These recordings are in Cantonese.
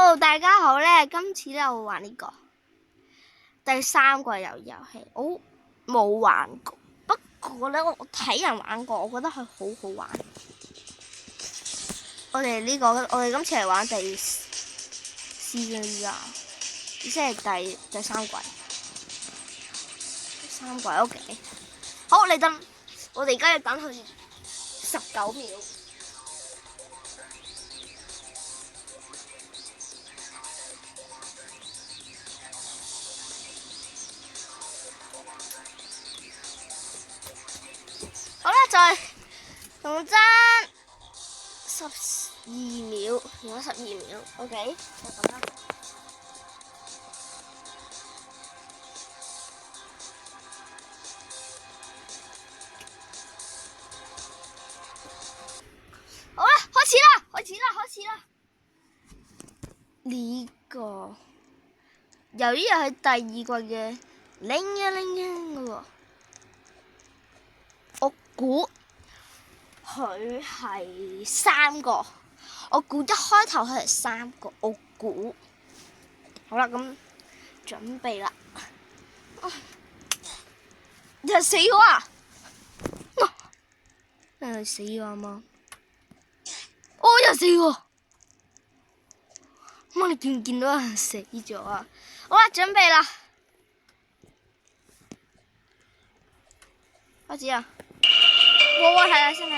Hello， 大家好咧！今次咧我玩呢個第3季遊戲，我冇玩過，不過咧我睇人玩過，我覺得係好好玩。我哋今次嚟玩第4啊，即係第3季。3季 OK。好，你等，我哋而家要等佢19秒。好啦，再同爭12秒，用咗12秒 ，OK， 就咁啦。好啦，開始啦！呢個由於係第2季嘅010嘅喎，我估佢係3個。我估一開頭佢係3個，我估。好啦，咁準備啦。又死咗啊！死咗啊嘛！哦，又死咗！媽，你見唔見到人死咗啊？好啦，準備啦，開始啊！我睇下先。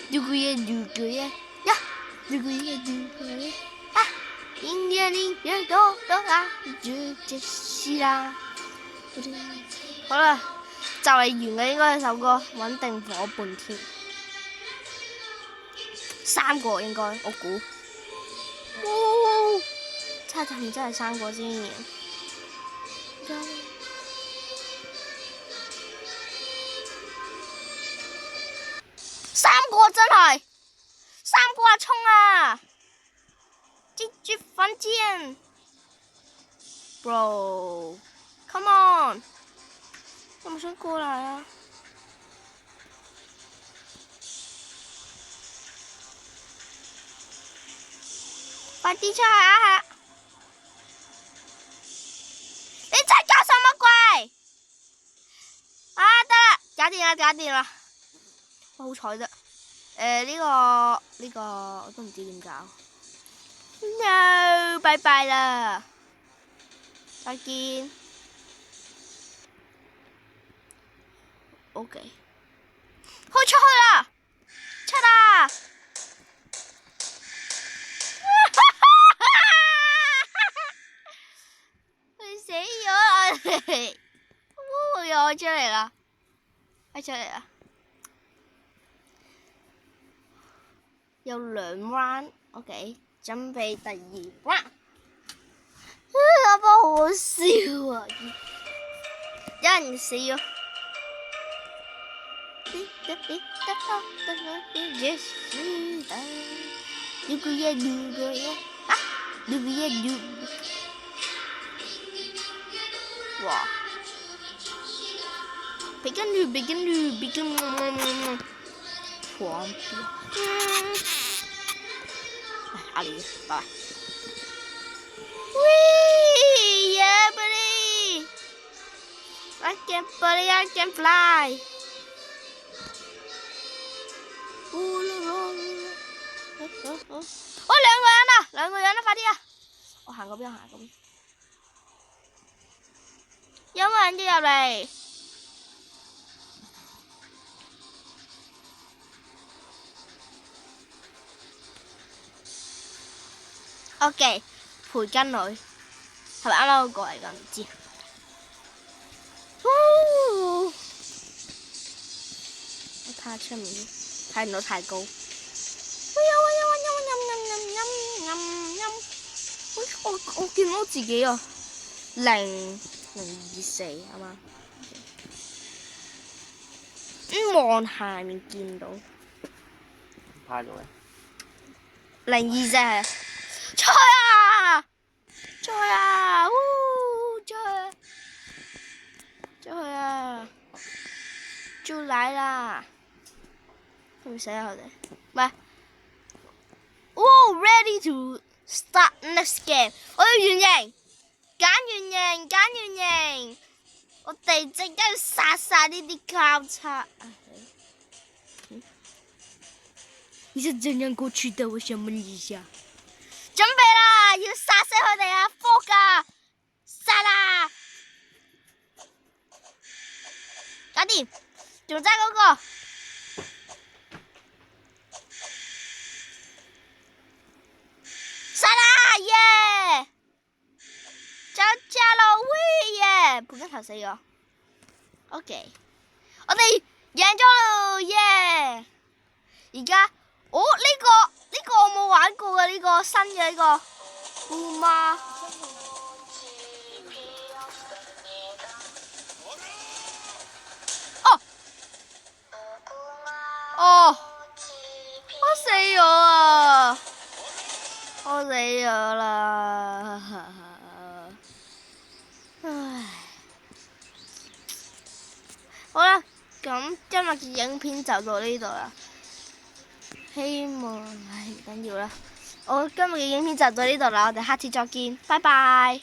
如果呀，啊！音樂多啊，就是啦。好啦，就嚟完嘅應該首歌，穩定火半天。3個應該，我估。猜係咪真係3個先？3個真係，3個啊衝啊！進去房間 ，Bro，Come on， 有冇想過嚟啊？快啲出嚟啊！你在搞什麼鬼？啊，得啦，搞掂啦！好彩啫。呢個我都唔知點搞。No， 拜拜啦，再見。OK， 開出去啦，出啦！佢死咗啦！又開出嚟啦，有2 round，OK， 準備第2 round。阿波好好笑啊！有人死咗。哇！begin，狂飆。阿里，拜拜。Yeah, buddy. I can fly. 哦，兩個人啦，快啲啊！我行嗰邊。有冇人要入嚟？OK， 培根女係咪啱啱嗰個嚟㗎？唔知。我睇下出面，睇唔到太高。我見到自己啊，024係嘛？望下面見到。拍咗未？024係。出去啊！出去啊！就來啦！會唔會死啊佢哋？唔係。Ready to start next game。我要圓形，揀圓形，揀圓形。我哋即刻殺晒呢啲交叉。你是怎樣過去的？我想問一下。準備啦，要殺死佢哋啊！科噶，殺啦！搞掂，仲爭嗰個。殺啦！耶！走咯，喂耶！半斤頭死咗。OK， 我哋贏咗咯，耶！而家，呢個我冇玩過嘅呢個新嘅呢個，姑媽。哦，我死咗啊！我死咗啦！唉，好啦，咁今日嘅影片就到呢度啦。希望唔緊要啦。我今日嘅影片就到呢度啦，我哋下次再見，拜拜。